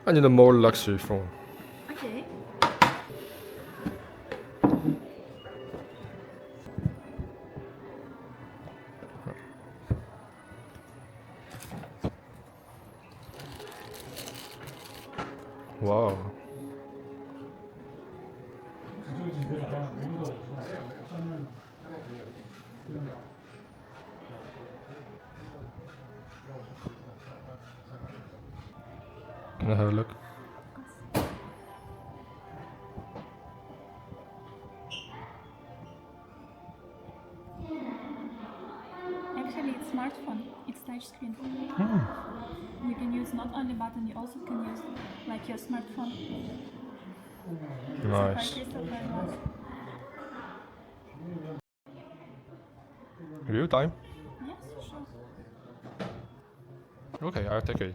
I need a more luxury phone. Okay. Wow. Can I have a look? Actually, it's smartphone. It's touchscreen. You can use not only button, you also can use like your smartphone. Nice. So very nice. Real time? Yes, sure. Okay, I'll take it.